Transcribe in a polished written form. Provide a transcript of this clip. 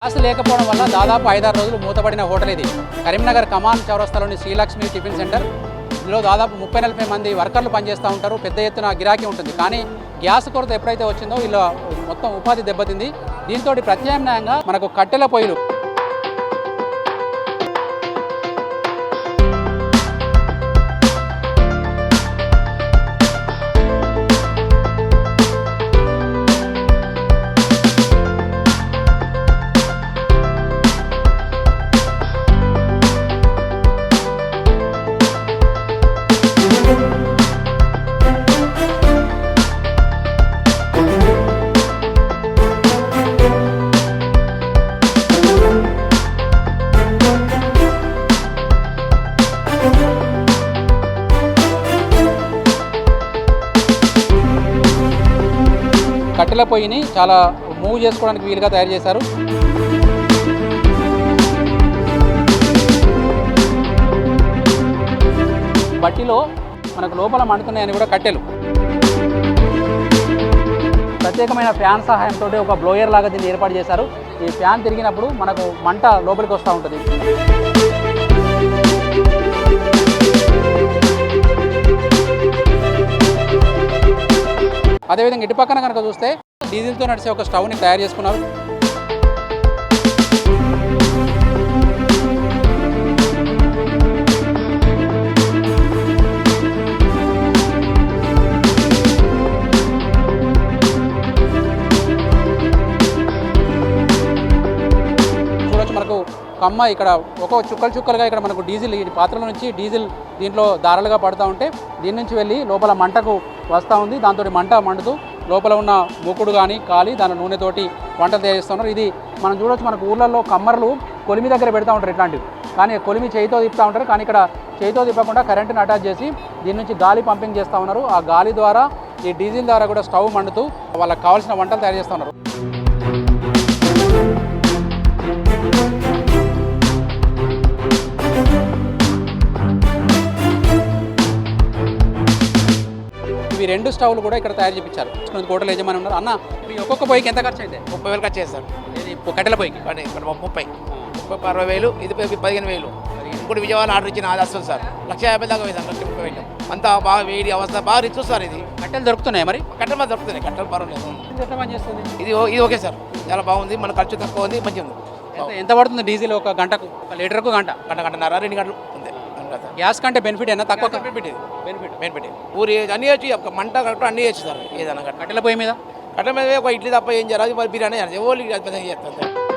Gas లేకపోవడం వల్ల దాదాపు 5-6 రోజులు మూతపడిన హోటల్ ఇది. కరీంనగర్ కమాన్ చౌరస్తాలోని శ్రీలక్ష్మి టిఫిన్ సెంటర్. ఇందులో దాదాపు 30-40 మంది వర్కర్లు పనిచేస్తూ ఉంటారు. పెద్ద ఎత్తున గిరాకీ ఉంటుంది. కానీ గ్యాస్ కొరత ఎప్పుడైతే వచ్చిందో వీళ్ళ మొత్తం ఉపాధి దెబ్బతింది. దీంతో ప్రత్యామ్నాయంగా మనకు కట్టెల పొయ్యిలు కట్టెల పొయ్యిని చాలా మూవ్ చేసుకోవడానికి వీలుగా తయారు చేశారు. బట్టిలో మనకు లోపల మండుతున్నాయని కూడా కట్టెలు. ప్రత్యేకమైన ఫ్యాన్ సహాయంతో ఒక బ్లోయర్ లాగా దీన్ని ఏర్పాటు చేశారు. ఈ ఫ్యాన్ తిరిగినప్పుడు మనకు మంట లోపలికి వస్తూ ఉంటుంది. అదేవిధంగా ఇటు పక్కన కనుక చూస్తే డీజిల్తో నడిచే ఒక స్టవ్ని తయారు చేసుకున్నారు. చూడొచ్చు మనకు కమ్మ ఇక్కడ ఒక చుక్కలుగా ఇక్కడ మనకు డీజిల్ ఈ పాత్రల నుంచి డీజిల్ దీంట్లో దారాలుగా పడుతూ ఉంటే దీని నుంచి వెళ్ళి లోపల మంటకు వస్తూ ఉంది. దాంతో మంట మండుతూ లోపల ఉన్న మూకుడు కానీ కాలి దాని నూనెతోటి వంటలు తయారు చేస్తున్నారు. ఇది మనం చూడవచ్చు, మనకు ఊళ్ళల్లో కమ్మర్లు కొలిమి దగ్గర పెడతా ఉంటారు ఇట్లాంటివి. కానీ కొలిమి చేయితో తిప్పుతూ ఉంటారు. కానీ ఇక్కడ చేయితో తిప్పకుండా కరెంటుని అటాచ్ చేసి దీని నుంచి గాలి పంపింగ్ చేస్తూ ఉన్నారు. ఆ గాలి ద్వారా ఈ డీజిల్ ద్వారా కూడా స్టవ్ మండుతూ వాళ్ళకి కావాల్సిన వంటలు తయారు చేస్తూ ఉన్నారు. ఇవి 2 స్టవ్లు కూడా ఇక్కడ తయారు చేయించారు. హోటల్ యజమాని ఉన్నారు. అన్న మీ ఒక్కొక్క పొయ్యికి ఎంత ఖర్చు అయితే? 30,000 ఖర్చు చేస్తారు. ఇది కట్టెల పొయ్యికి ఇక్కడ 30 60,000, ఇది 15,000. ఇప్పుడు విజయవాడ ఆర్డర్ ఇచ్చిన అది వస్తుంది సార్. 150,000 దాకా వేసాను. 30,000 అంతా బాగా వేడి అవస్థ బాగా రిచ్ సార్. ఇది కట్టెలు దొరుకుతున్నాయి. మరి కట్టెలు మాకు దొరుకుతున్నాయి. కట్టెలు పర్వాలేదు. ఎట్లా పని చేస్తుంది? ఇది ఓకే సార్, చాలా బాగుంది. మన ఖర్చు తక్కువ ఉంది, మంచిగా ఉంది. ఎంత పడుతుంది డీజిల్ ఒక గంటకు? ఒక లీటర్కు గంటన్నర 2 గంటలు అంతే. గ్యాస్ కంటే బెనిఫిట్ అయినా తక్కువ? బెనిఫిట్ ఊరి అన్నీ వచ్చి మంట కరెక్ట్ అన్నీ వచ్చి సార్. ఏదైనా కట్టెల పొయ్యి మీద కట్టెల మీద ఒక ఇడ్లీ తప్ప ఏం చేయాలి, మరి బిర్యానీ చేయాలి. ఎవరు చేస్తారు.